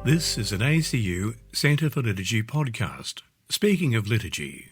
This is an ACU Centre for Liturgy podcast. Speaking of liturgy.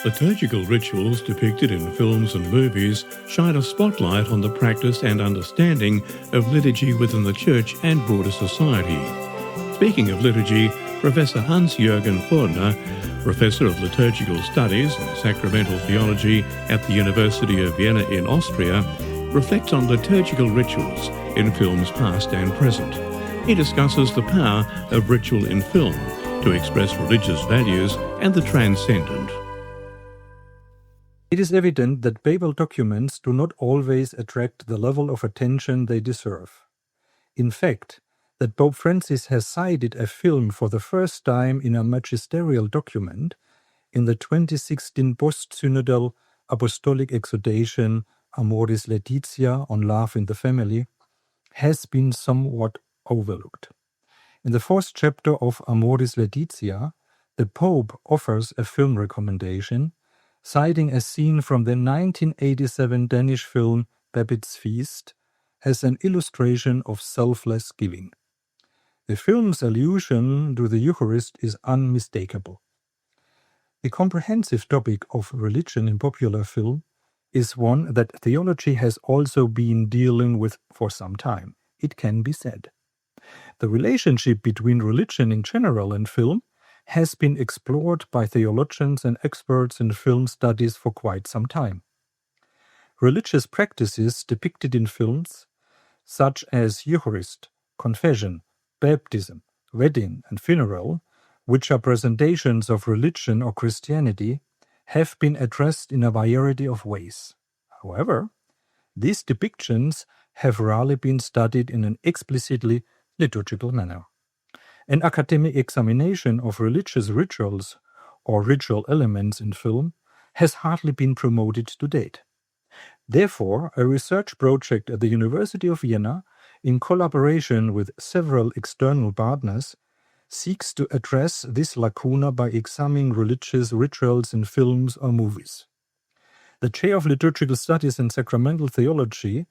Liturgical rituals depicted in films and movies shine a spotlight on the practice and understanding of liturgy within the Church and broader society. Speaking of liturgy, Professor Hans-Jürgen Feulner, Professor of Liturgical Studies and Sacramental Theology at the University of Vienna in Austria, reflects on liturgical rituals in films past and present. He discusses the power of ritual in film to express religious values and the transcendent. It is evident that papal documents do not always attract the level of attention they deserve. In fact, that Pope Francis has cited a film for the first time in a magisterial document in the 2016 post-synodal apostolic exhortation Amoris Laetitia on love in the family has been somewhat overlooked. In the fourth chapter of Amoris Laetitia, the Pope offers a film recommendation, citing a scene from the 1987 Danish film Babbitt's Feast as an illustration of selfless giving. The film's allusion to the Eucharist is unmistakable. The comprehensive topic of religion in popular film is one that theology has also been dealing with for some time, it can be said. The relationship between religion in general and film has been explored by theologians and experts in film studies for quite some time. Religious practices depicted in films, such as Eucharist, confession, baptism, wedding, and funeral, which are presentations of religion or Christianity, have been addressed in a variety of ways. However, these depictions have rarely been studied in an explicitly liturgical manner. An academic examination of religious rituals or ritual elements in film has hardly been promoted to date. Therefore, a research project at the University of Vienna, in collaboration with several external partners, seeks to address this lacuna by examining religious rituals in films or movies. The Chair of Liturgical Studies and Sacramental Theology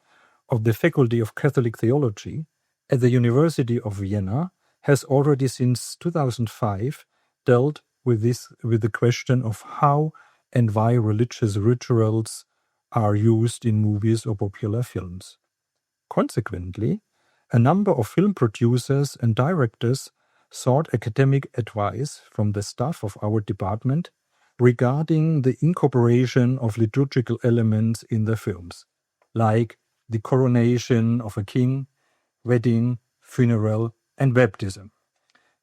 of the Faculty of Catholic Theology at the University of Vienna has already since 2005 dealt with the question of how and why religious rituals are used in movies or popular films. Consequently, a number of film producers and directors sought academic advice from the staff of our department regarding the incorporation of liturgical elements in the films, like the coronation of a king, wedding, funeral, and baptism.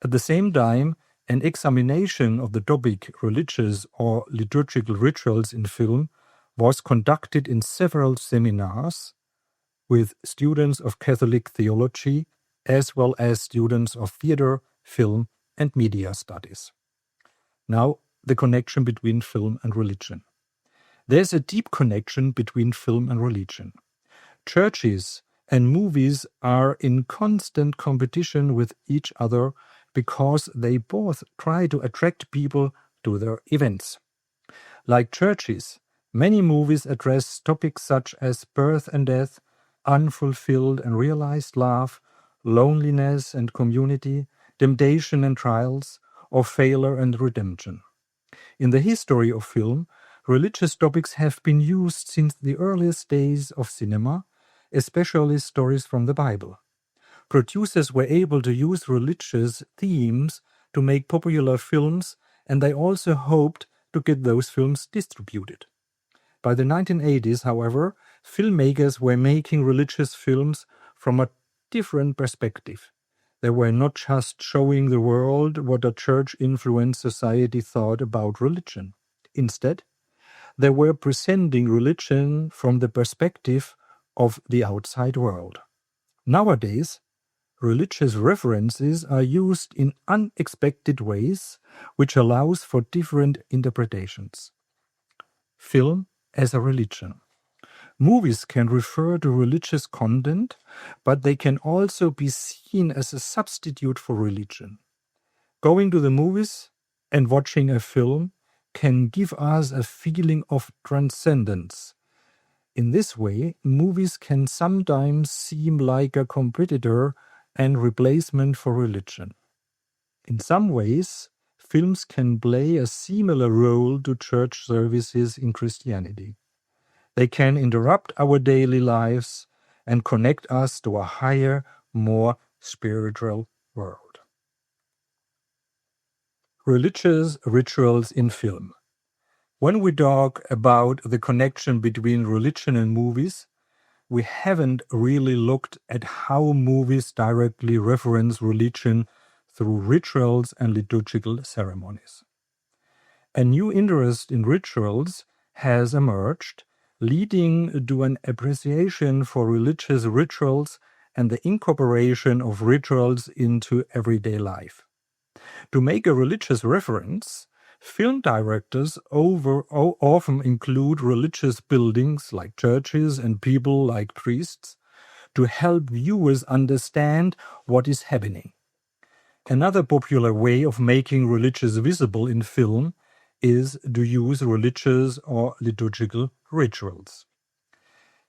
At the same time, an examination of the topic religious or liturgical rituals in film was conducted in several seminars with students of Catholic theology as well as students of theater, film, and media studies. Now, the connection between film and religion. There's a deep connection between film and religion. Churches and movies are in constant competition with each other because they both try to attract people to their events. Like churches, many movies address topics such as birth and death, unfulfilled and realized love, loneliness and community, temptation and trials, or failure and redemption. In the history of film, religious topics have been used since the earliest days of cinema, especially stories from the Bible. Producers were able to use religious themes to make popular films, and they also hoped to get those films distributed. By the 1980s, however, filmmakers were making religious films from a different perspective. They were not just showing the world what a church-influenced society thought about religion. Instead, they were presenting religion from the perspective of the outside world. Nowadays, religious references are used in unexpected ways, which allows for different interpretations. Film as a religion. Movies can refer to religious content, but they can also be seen as a substitute for religion. Going to the movies and watching a film can give us a feeling of transcendence. In this way, movies can sometimes seem like a competitor and replacement for religion. In some ways, films can play a similar role to church services in Christianity. They can interrupt our daily lives and connect us to a higher, more spiritual world. Religious rituals in film. When we talk about the connection between religion and movies, we haven't really looked at how movies directly reference religion through rituals and liturgical ceremonies. A new interest in rituals has emerged, leading to an appreciation for religious rituals and the incorporation of rituals into everyday life. To make a religious reference, film directors often include religious buildings like churches and people like priests to help viewers understand what is happening. Another popular way of making religious visible in film is to use religious or liturgical rituals.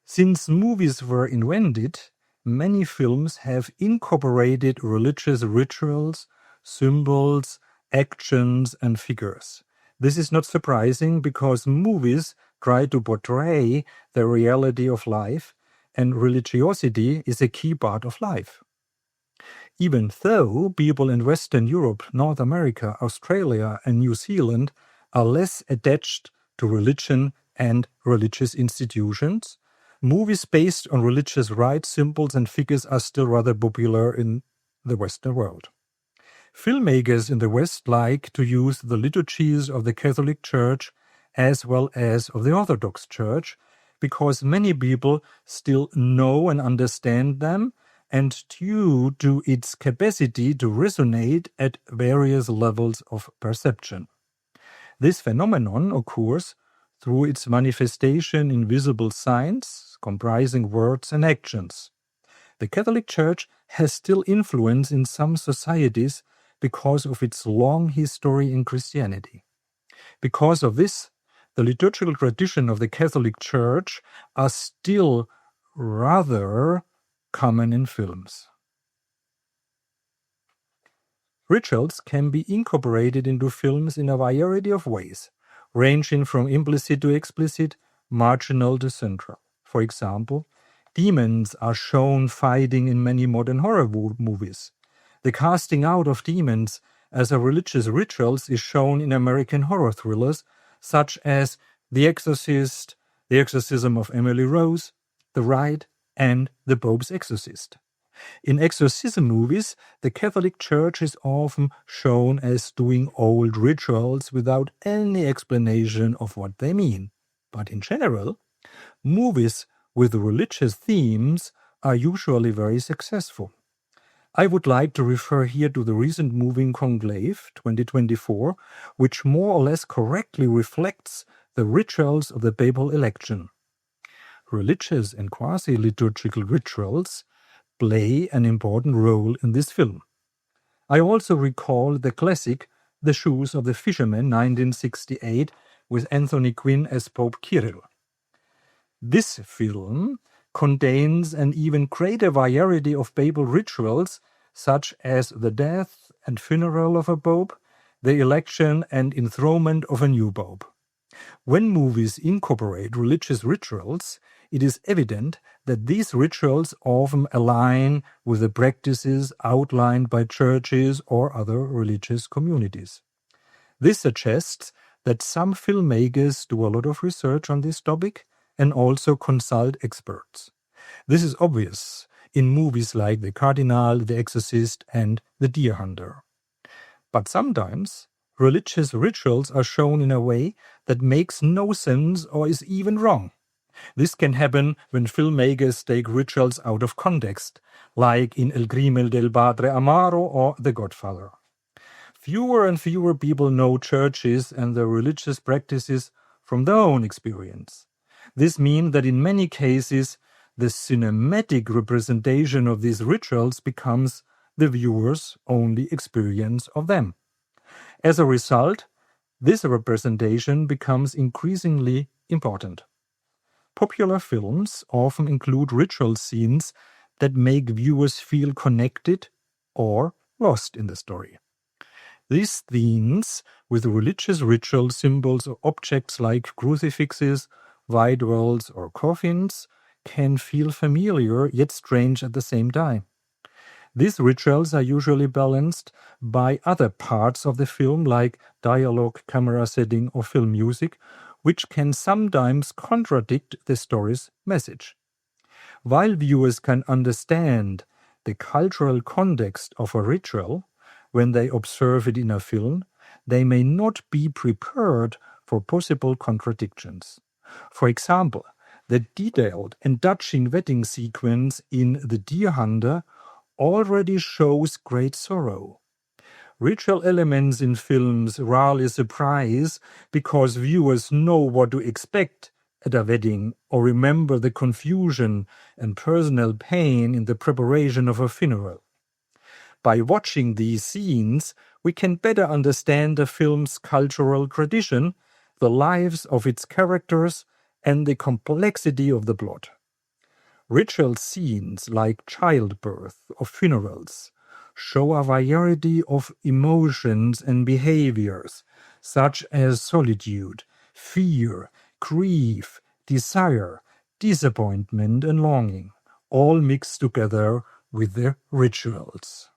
Since movies were invented, many films have incorporated religious rituals, symbols, actions, and figures. This is not surprising because movies try to portray the reality of life, and religiosity is a key part of life. Even though people in Western Europe, North America, Australia, and New Zealand are less attached to religion and religious institutions, movies based on religious rites, symbols, and figures are still rather popular in the Western world. Filmmakers in the West like to use the liturgies of the Catholic Church as well as of the Orthodox Church because many people still know and understand them, and due to its capacity to resonate at various levels of perception. This phenomenon occurs through its manifestation in visible signs, comprising words and actions. The Catholic Church has still influence in some societies because of its long history in Christianity. Because of this, the liturgical tradition of the Catholic Church are still rather common in films. Rituals can be incorporated into films in a variety of ways, ranging from implicit to explicit, marginal to central. For example, demons are shown fighting in many modern horror movies. The casting out of demons as a religious ritual is shown in American horror thrillers such as The Exorcist, The Exorcism of Emily Rose, The Rite, and The Pope's Exorcist. In exorcism movies, the Catholic Church is often shown as doing old rituals without any explanation of what they mean. But in general, movies with religious themes are usually very successful. I would like to refer here to the recent movie Conclave 2024, which more or less correctly reflects the rituals of the papal election. Religious and quasi-liturgical rituals play an important role in this film. I also recall the classic The Shoes of the Fisherman 1968 with Anthony Quinn as Pope Kirill. This film contains an even greater variety of papal rituals such as the death and funeral of a pope, the election and enthronement of a new pope. When movies incorporate religious rituals, it is evident that these rituals often align with the practices outlined by churches or other religious communities. This suggests that some filmmakers do a lot of research on this topic and also consult experts. This is obvious in movies like The Cardinal, The Exorcist, and The Deer Hunter. But sometimes religious rituals are shown in a way that makes no sense or is even wrong. This can happen when filmmakers take rituals out of context, like in El Crimen del Padre Amaro or The Godfather. Fewer and fewer people know churches and their religious practices from their own experience. This means that in many cases, the cinematic representation of these rituals becomes the viewer's only experience of them. As a result, this representation becomes increasingly important. Popular films often include ritual scenes that make viewers feel connected or lost in the story. These scenes with religious ritual symbols or objects like crucifixes, white wells, or coffins can feel familiar yet strange at the same time. These rituals are usually balanced by other parts of the film like dialogue, camera setting, or film music, which can sometimes contradict the story's message. While viewers can understand the cultural context of a ritual when they observe it in a film, they may not be prepared for possible contradictions. For example, the detailed and touching wedding sequence in The Deer Hunter already shows great sorrow. Ritual elements in films rarely surprise because viewers know what to expect at a wedding or remember the confusion and personal pain in the preparation of a funeral. By watching these scenes, we can better understand the film's cultural tradition, the lives of its characters, and the complexity of the plot. Ritual scenes like childbirth or funerals show a variety of emotions and behaviors, such as solitude, fear, grief, desire, disappointment, and longing, all mixed together with the rituals.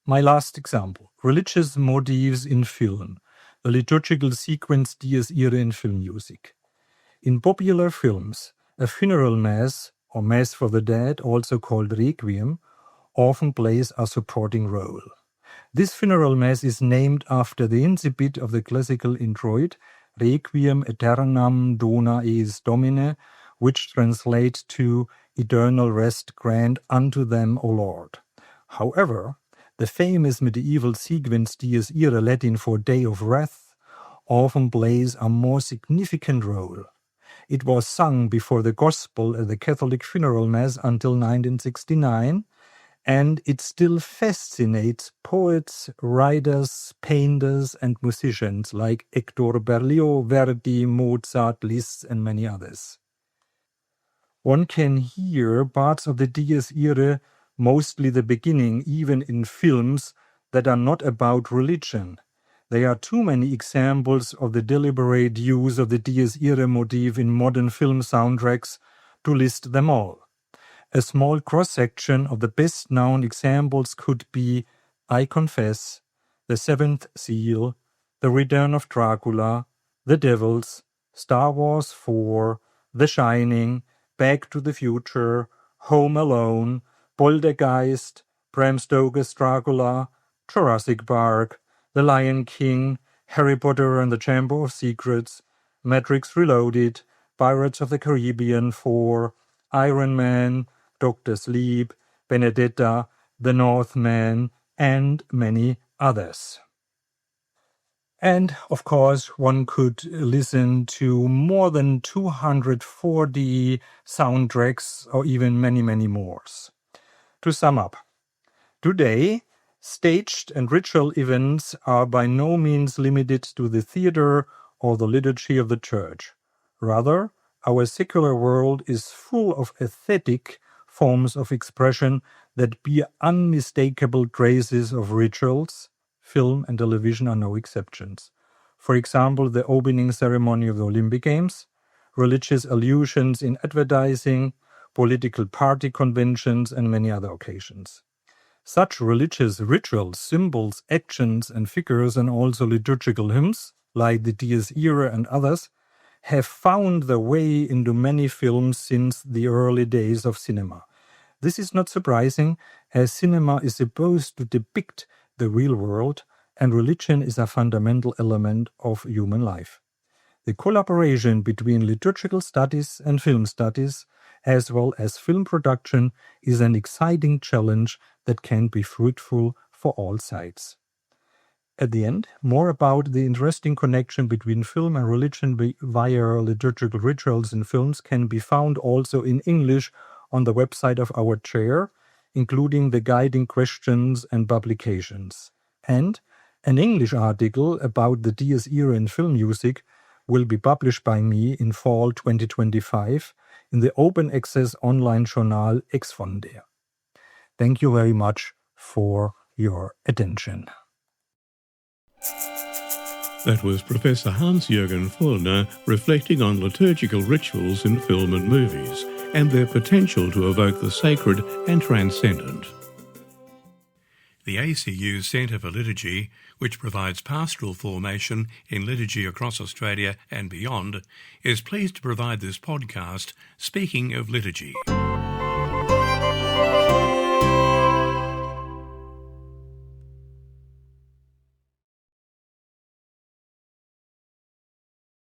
My last example, religious motifs in film, the liturgical sequence Dies Irae in film music. In popular films, a funeral mass, or mass for the dead, also called requiem, often plays a supporting role. This funeral mass is named after the incipit of the classical introit, Requiem aeternam dona eis Domine, which translates to eternal rest grant unto them, O Lord. However, the famous medieval sequence Dies Irae, Latin for Day of Wrath, often plays a more significant role. It was sung before the Gospel at the Catholic funeral mass until 1969, and it still fascinates poets, writers, painters, and musicians like Hector Berlioz, Verdi, Mozart, Liszt, and many others. One can hear parts of the Dies Irae, mostly the beginning, even in films that are not about religion. There are too many examples of the deliberate use of the Dies Irae motif in modern film soundtracks to list them all. A small cross-section of the best-known examples could be I Confess, The Seventh Seal, The Return of Dracula, The Devils, Star Wars 4, The Shining, Back to the Future, Home Alone, Poltergeist, Bram Stoker's Dracula, Jurassic Park, The Lion King, Harry Potter and the Chamber of Secrets, Matrix Reloaded, Pirates of the Caribbean 4, Iron Man, Dr. Sleep, Benedetta, The Northman, and many others. And, of course, one could listen to more than 240 soundtracks or even many, many more. To sum up, today, staged and ritual events are by no means limited to the theater or the liturgy of the church. Rather, our secular world is full of aesthetic forms of expression that bear unmistakable traces of rituals. Film and television are no exceptions. For example, the opening ceremony of the Olympic Games, religious allusions in advertising, political party conventions, and many other occasions. Such religious rituals, symbols, actions, and figures, and also liturgical hymns, like the Dies Irae and others, have found their way into many films since the early days of cinema. This is not surprising, as cinema is supposed to depict the real world, and religion is a fundamental element of human life. The collaboration between liturgical studies and film studies, as well as film production, is an exciting challenge that can be fruitful for all sides. At the end, more about the interesting connection between film and religion via liturgical rituals in films can be found also in English on the website of our chair, including the guiding questions and publications. And an English article about the Dies Irae in film music will be published by me in fall 2025 in the open access online journal Ex von der. Thank you very much for your attention. That was Professor Hans-Jürgen Feulner reflecting on liturgical rituals in film and movies and their potential to evoke the sacred and transcendent. The ACU Centre for Liturgy, which provides pastoral formation in liturgy across Australia and beyond, is pleased to provide this podcast, Speaking of Liturgy.